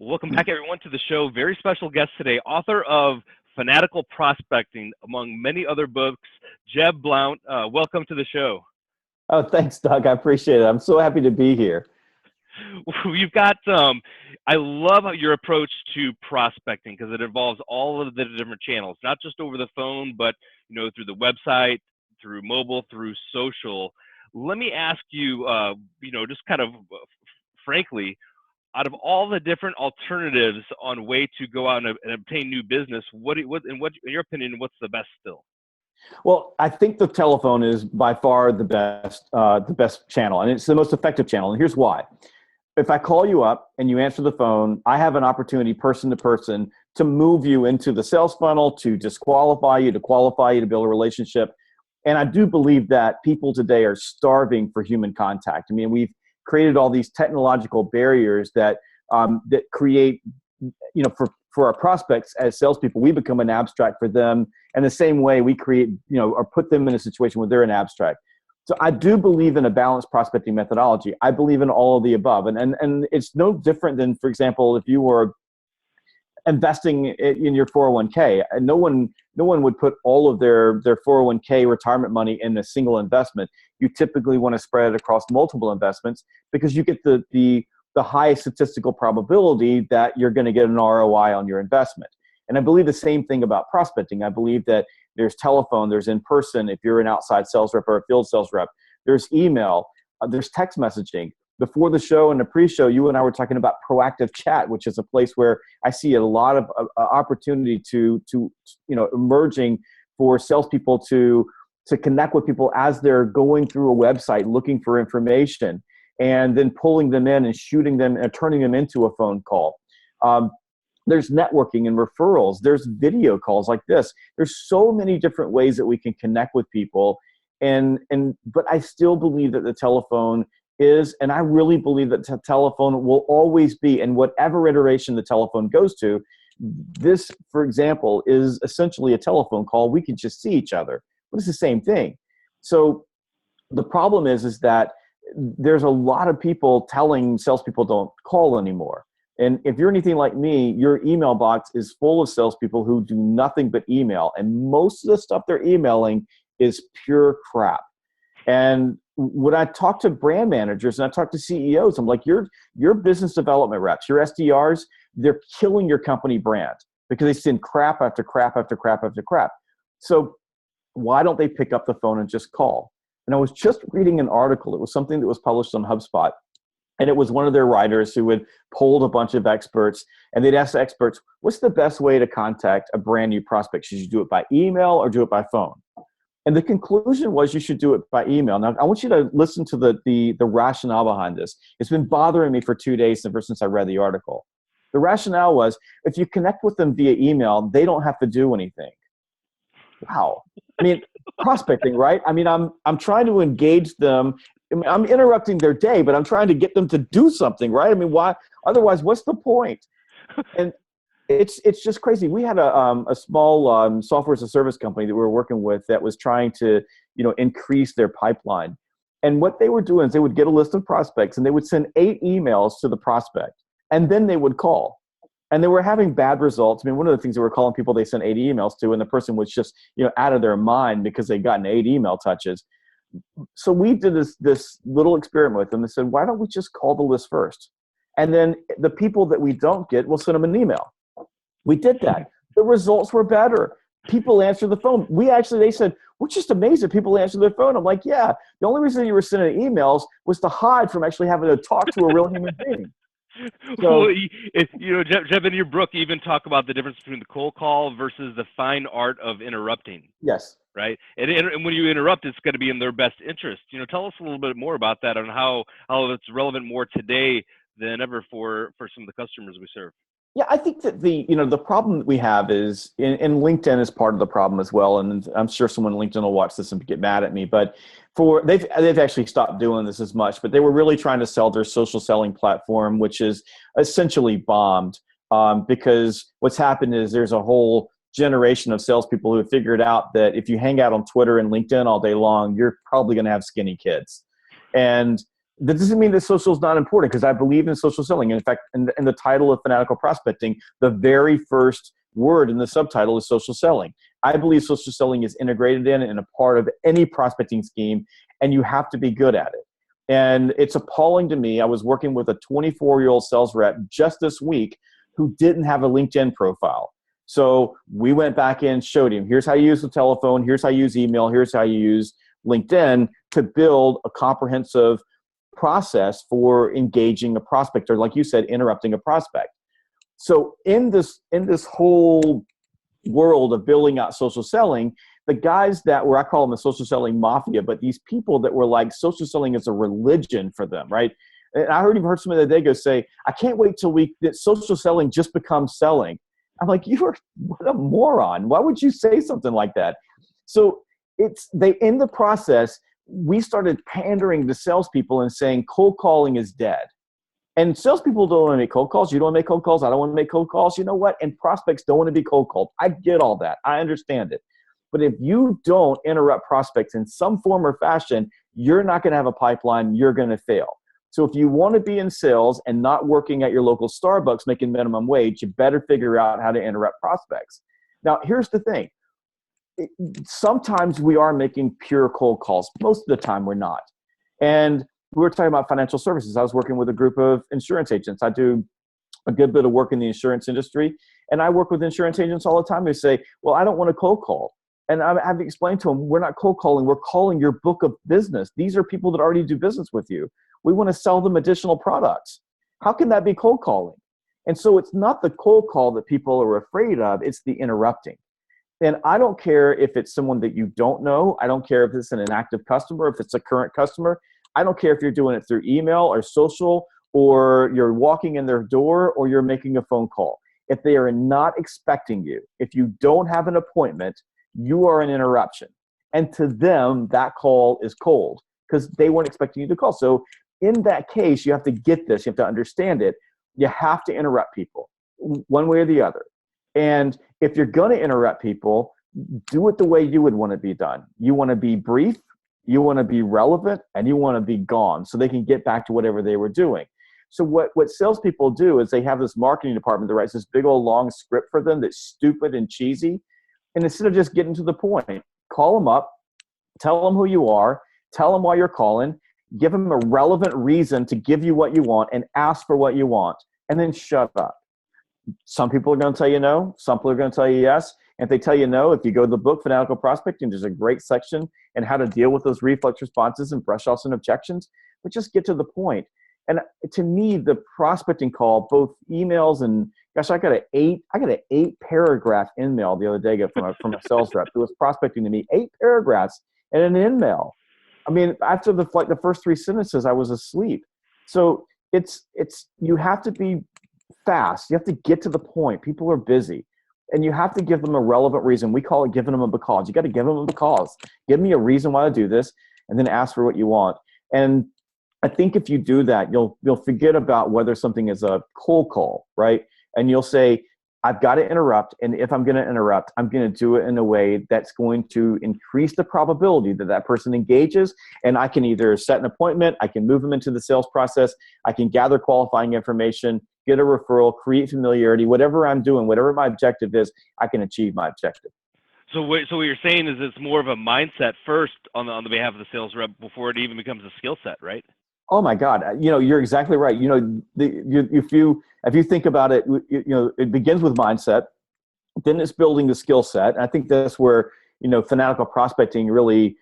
Welcome back, everyone, to the show. Very special guest today, author of Fanatical Prospecting, among many other books, Jeb Blount. Welcome to the show. Oh, thanks, Doug. I appreciate it. I'm so happy to be here. You've got, I love your approach to prospecting because it involves all of the different channels, not just over the phone, but through the website, through mobile, through social. Let me ask you, just kind of frankly, out of all the different alternatives on way to go out and obtain new business, in your opinion, what's the best still? Well, I think the telephone is by far the best channel, and it's the most effective channel. And here's why. If I call you up and you answer the phone, I have an opportunity person to person to move you into the sales funnel, to disqualify you, to qualify you, to build a relationship. And I do believe that people today are starving for human contact. I mean, we've created all these technological barriers that create, for our prospects as salespeople, we become an abstract for them. And the same way we create, or put them in a situation where they're an abstract. So I do believe in a balanced prospecting methodology. I believe in all of the above. And it's no different than, for example, if you were investing in your 401k, and no one would put all of their 401k retirement money in a single investment. You typically want to spread it across multiple investments because you get the highest statistical probability that you're going to get an ROI on your investment. And I believe the same thing about prospecting. I believe that there's telephone, there's in person, if you're an outside sales rep or a field sales rep, there's email, there's text messaging. Before the show and the pre-show, you and I were talking about proactive chat, which is a place where I see a lot of opportunity to emerging for salespeople to connect with people as they're going through a website looking for information, and then pulling them in and shooting them and turning them into a phone call. There's networking and referrals. There's video calls like this. There's so many different ways that we can connect with people, but I still believe that the telephone is, and I really believe that the telephone will always be, and whatever iteration the telephone goes to, this, for example, is essentially a telephone call. We can just see each other, but it's the same thing. So the problem is that there's a lot of people telling salespeople don't call anymore. And if you're anything like me, your email box is full of salespeople who do nothing but email. And most of the stuff they're emailing is pure crap. And when I talk to brand managers and I talk to CEOs, I'm like, your business development reps, your SDRs, they're killing your company brand because they send crap after crap after crap after crap. So why don't they pick up the phone and just call? And I was just reading an article. It was something that was published on HubSpot. And it was one of their writers who had polled a bunch of experts, and they'd ask the experts, what's the best way to contact a brand new prospect? Should you do it by email or do it by phone? And the conclusion was you should do it by email. Now, I want you to listen to the rationale behind this. It's been bothering me for 2 days ever since I read the article. The rationale was if you connect with them via email, they don't have to do anything. Wow. I mean, prospecting, right? I mean, I'm trying to engage them. I'm interrupting their day, but I'm trying to get them to do something, right? I mean, why? Otherwise, what's the point? And it's just crazy. We had a small software as a service company that we were working with that was trying to, increase their pipeline. And what they were doing is they would get a list of prospects and they would send 8 emails to the prospect, and then they would call. And they were having bad results. I mean, one of the things they were calling people they sent 8 emails to, and the person was just, out of their mind because they'd gotten 8 email touches. So we did this little experiment with them and said, why don't we just call the list first? And then the people that we don't get, we'll send them an email. We did that. The results were better. People answered the phone. They said, we're just amazed that people answer their phone. I'm like, yeah, the only reason you were sending emails was to hide from actually having to talk to a real human being. So, Jeb, in your book, you even talk about the difference between the cold call versus the fine art of interrupting. Yes. Right. And when you interrupt, it's going to be in their best interest. Tell us a little bit more about that and how it's relevant more today than ever for some of the customers we serve. Yeah, I think that the problem that we have is, and LinkedIn is part of the problem as well. And I'm sure someone on LinkedIn will watch this and get mad at me, but they've actually stopped doing this as much, but they were really trying to sell their social selling platform, which is essentially bombed, because what's happened is there's a whole generation of salespeople who have figured out that if you hang out on Twitter and LinkedIn all day long, you're probably going to have skinny kids. And That doesn't mean that social is not important, because I believe in social selling. In fact, in the title of Fanatical Prospecting, the very first word in the subtitle is social selling. I believe social selling is integrated in and a part of any prospecting scheme, and you have to be good at it. And it's appalling to me. I was working with a 24-year-old sales rep just this week who didn't have a LinkedIn profile. So we went back in, showed him, here's how you use the telephone, here's how you use email, here's how you use LinkedIn to build a comprehensive process for engaging a prospect, or like you said, interrupting a prospect. So in this whole world of building out social selling, the guys that were, I call them the social selling mafia, but these people that were like social selling is a religion for them, right? And I even heard somebody the other day go say, I can't wait till that social selling just becomes selling. I'm like, what a moron. Why would you say something like that? So in the process, we started pandering to salespeople and saying cold calling is dead. And salespeople don't want to make cold calls. You don't want to make cold calls. I don't want to make cold calls. You know what? And prospects don't want to be cold called. I get all that. I understand it. But if you don't interrupt prospects in some form or fashion, you're not going to have a pipeline. You're going to fail. So if you want to be in sales and not working at your local Starbucks making minimum wage, you better figure out how to interrupt prospects. Now, here's the thing. Sometimes we are making pure cold calls. Most of the time we're not. And we were talking about financial services. I was working with a group of insurance agents. I do a good bit of work in the insurance industry. And I work with insurance agents all the time who say, well, I don't want to cold call. And I have to explain to them, we're not cold calling. We're calling your book of business. These are people that already do business with you. We want to sell them additional products. How can that be cold calling? And so it's not the cold call that people are afraid of. It's the interrupting. And I don't care if it's someone that you don't know. I don't care if it's an inactive customer, if it's a current customer. I don't care if you're doing it through email or social, or you're walking in their door, or you're making a phone call. If they are not expecting you, if you don't have an appointment, you are an interruption. And to them, that call is cold because they weren't expecting you to call. So in that case, you have to get this. You have to understand it. You have to interrupt people one way or the other. And if you're going to interrupt people, do it the way you would want to be done. You want to be brief, you want to be relevant, and you want to be gone so they can get back to whatever they were doing. So what salespeople do is they have this marketing department that writes this big old long script for them that's stupid and cheesy. And instead of just getting to the point, call them up, tell them who you are, tell them why you're calling, give them a relevant reason to give you what you want, and ask for what you want, and then shut up. Some people are going to tell you no. Some people are going to tell you yes. And if they tell you no, if you go to the book, Fanatical Prospecting, there's a great section on how to deal with those reflex responses and brush offs and objections, but just get to the point. And to me, the prospecting call, both emails and, gosh, I got an 8-paragraph email the other day from a sales rep who was prospecting to me, 8 paragraphs in an email. I mean, after the first 3 sentences, I was asleep. So it's you have to be fast. You have to get to the point. People are busy. And you have to give them a relevant reason. We call it giving them a because. You got to give them a because. Give me a reason why to do this, and then ask for what you want. And I think if you do that, you'll forget about whether something is a cold call, right? And you'll say, I've got to interrupt. And if I'm going to interrupt, I'm going to do it in a way that's going to increase the probability that that person engages. And I can either set an appointment, I can move them into the sales process, I can gather qualifying information, get a referral, create familiarity, whatever I'm doing, whatever my objective is, I can achieve my objective. So what you're saying is it's more of a mindset first on the behalf of the sales rep before it even becomes a skill set, right? Oh my God! You're exactly right. If you think about it, it begins with mindset, then it's building the skill set. And I think that's where Fanatical Prospecting really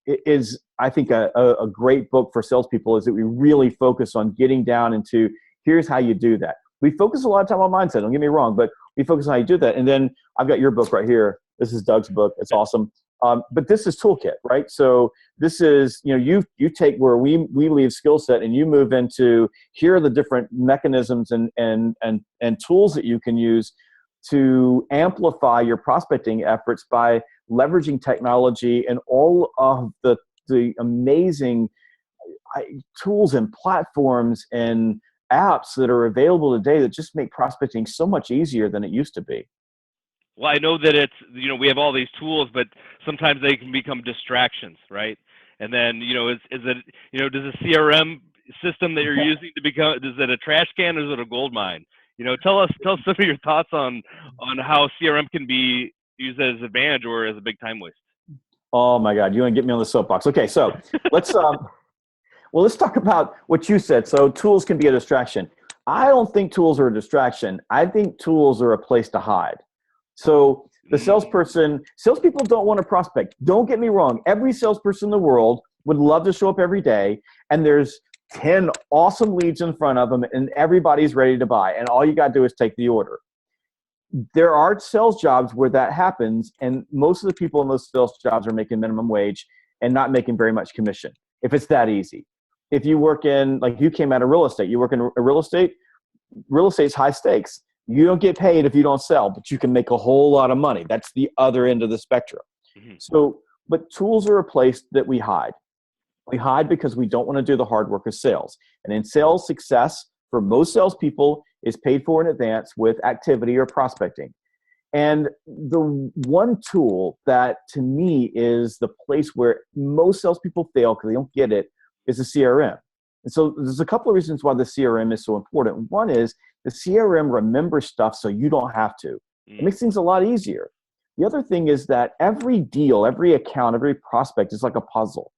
is. I think a great book for salespeople is that we really focus on getting down into here's how you do that. We focus a lot of time on mindset. Don't get me wrong, but we focus on how you do that. And then I've got your book right here. This is Doug's book. It's awesome. But this is toolkit, right? So this is, you take where we leave skill set and you move into here are the different mechanisms and tools that you can use to amplify your prospecting efforts by leveraging technology and all of the amazing tools and platforms and apps that are available today that just make prospecting so much easier than it used to be. Well, I know that it's, we have all these tools, but sometimes they can become distractions, right? And then, is it, does the CRM system that you're using to become, is it a trash can or is it a gold mine? Tell some of your thoughts on how CRM can be used as an advantage or as a big time waste. Oh my God, you want to get me on the soapbox? Okay, so let's let's talk about what you said. So tools can be a distraction. I don't think tools are a distraction. I think tools are a place to hide. So the salespeople don't want to prospect. Don't get me wrong. Every salesperson in the world would love to show up every day, and there's 10 awesome leads in front of them, and everybody's ready to buy. And all you got to do is take the order. There are sales jobs where that happens, and most of the people in those sales jobs are making minimum wage and not making very much commission, if it's that easy. If you work in, like you came out of real estate, you work in real estate's high stakes. You don't get paid if you don't sell, but you can make a whole lot of money. That's the other end of the spectrum. Mm-hmm. So, but tools are a place that we hide. We hide because we don't want to do the hard work of sales. And in sales, success for most salespeople is paid for in advance with activity or prospecting. And the one tool that to me is the place where most salespeople fail because they don't get it is the CRM. And so there's a couple of reasons why the CRM is so important. One is the CRM remembers stuff so you don't have to. It makes things a lot easier. The other thing is that every deal, every account, every prospect is like a puzzle.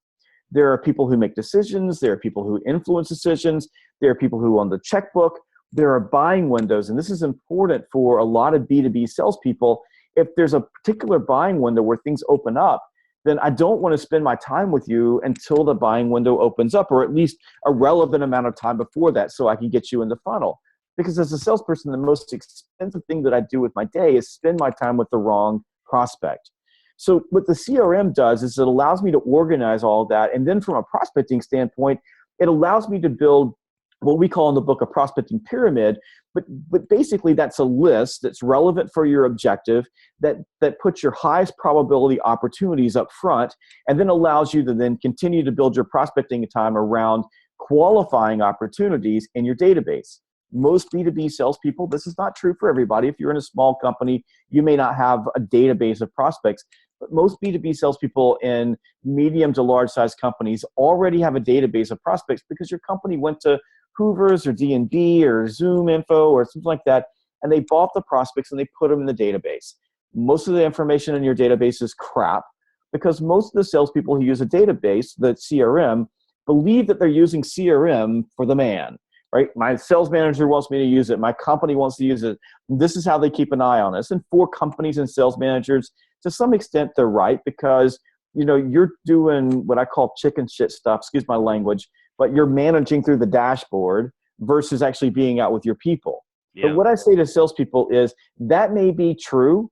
There are people who make decisions. There are people who influence decisions. There are people who own the checkbook. There are buying windows, and this is important for a lot of B2B salespeople. If there's a particular buying window where things open up, then I don't want to spend my time with you until the buying window opens up, or at least a relevant amount of time before that so I can get you in the funnel. Because as a salesperson, the most expensive thing that I do with my day is spend my time with the wrong prospect. So what the CRM does is it allows me to organize all of that. And then from a prospecting standpoint, it allows me to build what we call in the book a prospecting pyramid, but basically that's a list that's relevant for your objective that puts your highest probability opportunities up front and then allows you to then continue to build your prospecting time around qualifying opportunities in your database. Most B2B salespeople, this is not true for everybody. If you're in a small company, you may not have a database of prospects, but most B2B salespeople in medium to large size companies already have a database of prospects because your company went to Hoover's or D&B or Zoom Info or something like that, and they bought the prospects and they put them in the database. Most of the information in your database is crap because most of the salespeople who use a database, the CRM, believe that they're using CRM for the man, right? My sales manager wants me to use it. My company wants to use it. This is how they keep an eye on us. And for companies and sales managers, to some extent, they're right because you're doing what I call chicken shit stuff, excuse my language, but you're managing through the dashboard versus actually being out with your people. Yeah. But what I say to salespeople is that may be true,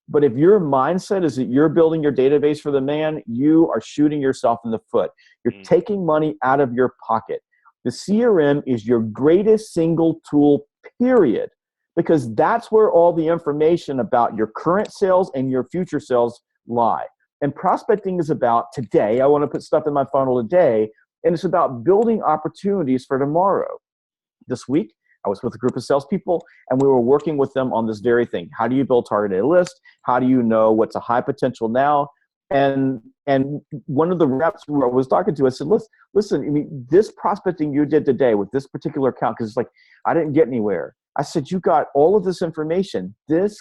but if your mindset is that you're building your database for the man, you are shooting yourself in the foot. You're taking money out of your pocket. The CRM is your greatest single tool, period, because that's where all the information about your current sales and your future sales lie. And prospecting is about today. I want to put stuff in my funnel today. And it's about building opportunities for tomorrow. This week, I was with a group of salespeople, and we were working with them on this very thing. How do you build targeted list? How do you know what's a high potential now? And one of the reps who I was talking to, I said, listen, I mean, this prospecting you did today with this particular account, because it's like, I didn't get anywhere. I said, you got all of this information. This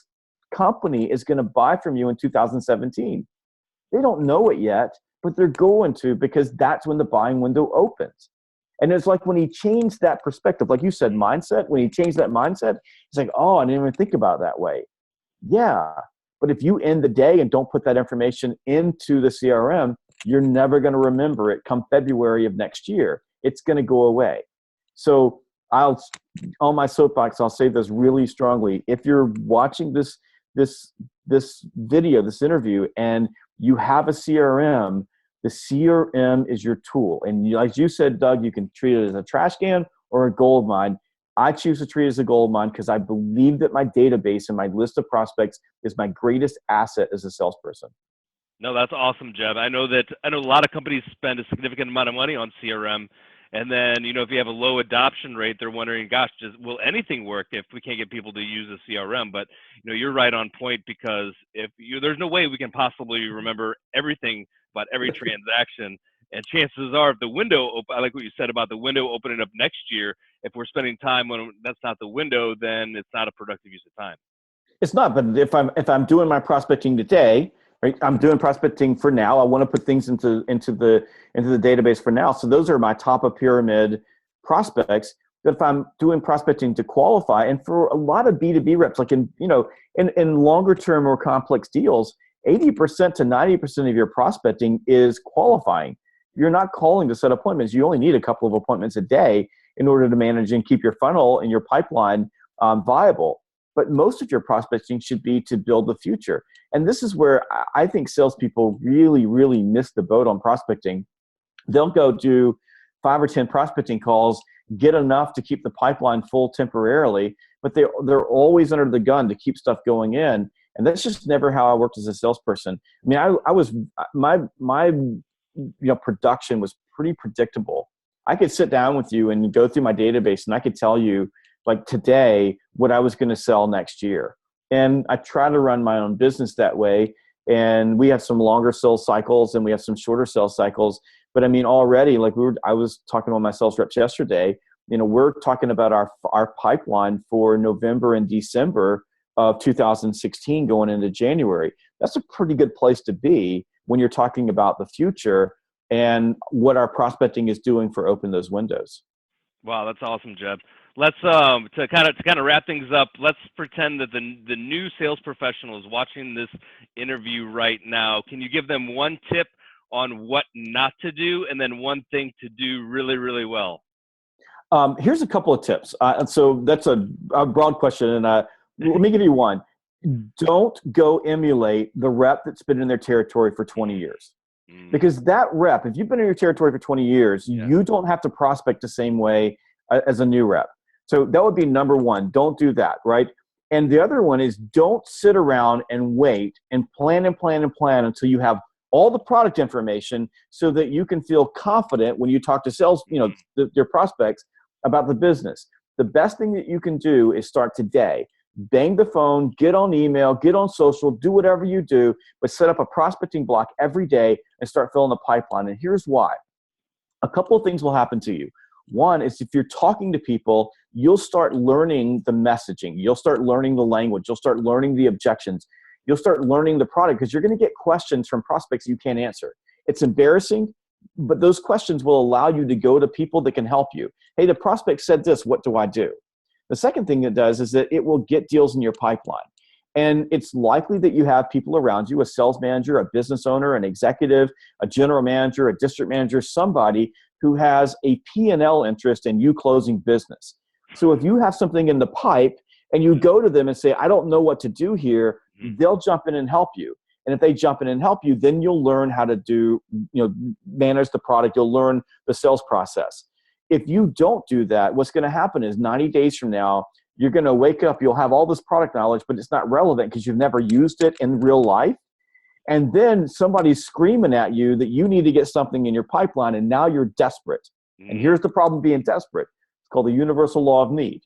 company is going to buy from you in 2017. They don't know it yet, but they're going to because that's when the buying window opens. And it's like when he changed that perspective, like you said, mindset, when he changed that mindset, it's like, oh, I didn't even think about it that way. Yeah. But if you end the day and don't put that information into the CRM, you're never going to remember it come February of next year. It's going to go away. So on my soapbox, I'll say this really strongly. If you're watching this video, this interview, and you have a CRM, the CRM is your tool. And like you said, Doug, you can treat it as a trash can or a gold mine. I choose to treat it as a gold mine because I believe that my database and my list of prospects is my greatest asset as a salesperson. No, that's awesome, Jeb. I know a lot of companies spend a significant amount of money on CRM. And then, if you have a low adoption rate, they're wondering, gosh, will anything work if we can't get people to use a CRM? But, you're right on point because there's no way we can possibly remember everything about every transaction. And chances are, if the window, I like what you said about the window opening up next year. If we're spending time when that's not the window, then it's not a productive use of time. It's not, but if I'm doing my prospecting today, right? I'm doing prospecting for now. I want to put things into the database for now. So those are my top of pyramid prospects. But if I'm doing prospecting to qualify, and for a lot of B2B reps, like in longer term or complex deals, 80% to 90% of your prospecting is qualifying. You're not calling to set appointments. You only need a couple of appointments a day in order to manage and keep your funnel and your pipeline viable. But most of your prospecting should be to build the future. And this is where I think salespeople really, really miss the boat on prospecting. They'll go do 5 or 10 prospecting calls, get enough to keep the pipeline full temporarily, but they're always under the gun to keep stuff going in. And that's just never how I worked as a salesperson. I mean, I was my production was pretty predictable. I could sit down with you and go through my database, and I could tell you, like today, what I was going to sell next year. And I try to run my own business that way. And we have some longer sales cycles and we have some shorter sales cycles. But I mean, already, like I was talking to my sales reps yesterday, we're talking about our pipeline for November and December of 2016 going into January. That's a pretty good place to be when you're talking about the future and what our prospecting is doing for open those windows. Wow, that's awesome, Jeb. Let's to kind of wrap things up. Let's pretend that the new sales professional is watching this interview right now. Can you give them one tip on what not to do, and then one thing to do really, really well? Here's a couple of tips. So that's a broad question, and let me give you one. Don't go emulate the rep that's been in their territory for 20 years. Because that rep, if you've been in your territory for 20 years, you don't have to prospect the same way as a new rep. So that would be number one. Don't do that, right? And the other one is don't sit around and wait and plan until you have all the product information so that you can feel confident when you talk to sales, your prospects about the business. The best thing that you can do is start today. Bang the phone, get on email, get on social, do whatever you do, but set up a prospecting block every day and start filling the pipeline. And here's why. A couple of things will happen to you. One is if you're talking to people, you'll start learning the messaging. You'll start learning the language. You'll start learning the objections. You'll start learning the product because you're going to get questions from prospects you can't answer. It's embarrassing, but those questions will allow you to go to people that can help you. Hey, the prospect said this, what do I do? The second thing it does is that it will get deals in your pipeline. And it's likely that you have people around you, a sales manager, a business owner, an executive, a general manager, a district manager, somebody who has a P&L interest in you closing business. So if you have something in the pipe and you go to them and say, I don't know what to do here, they'll jump in and help you. And if they jump in and help you, then you'll learn how to manage the product. You'll learn the sales process. If you don't do that, what's going to happen is 90 days from now, you're going to wake up, you'll have all this product knowledge, but it's not relevant because you've never used it in real life. And then somebody's screaming at you that you need to get something in your pipeline, and now you're desperate. And here's the problem being desperate. It's called the universal law of need.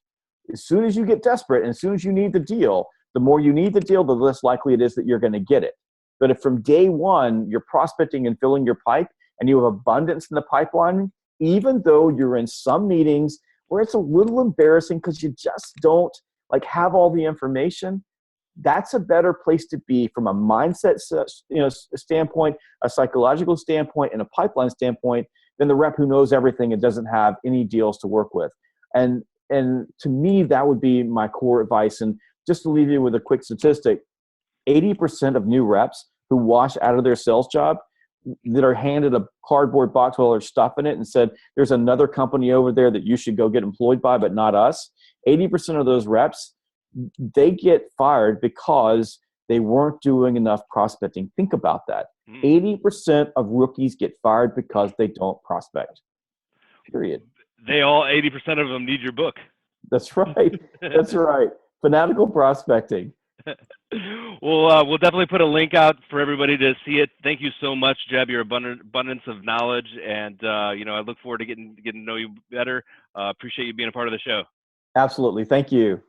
As soon as you get desperate and as soon as you need the deal, the more you need the deal, the less likely it is that you're going to get it. But if from day one, you're prospecting and filling your pipe and you have abundance in the pipeline, even though you're in some meetings where it's a little embarrassing because you just don't have all the information, that's a better place to be from a mindset standpoint, a psychological standpoint, and a pipeline standpoint than the rep who knows everything and doesn't have any deals to work with. And to me, that would be my core advice. And just to leave you with a quick statistic, 80% of new reps who wash out of their sales job that are handed a cardboard box with all their stuff in it and said, there's another company over there that you should go get employed by, but not us. 80% of those reps, they get fired because they weren't doing enough prospecting. Think about that. 80% of rookies get fired because they don't prospect. Period. 80% of them need your book. That's right. That's right. Fanatical Prospecting. We'll definitely put a link out for everybody to see it. Thank you so much, Jeb. Your abundance of knowledge, and I look forward to getting to know you better. Appreciate you being a part of the show. Absolutely. Thank you.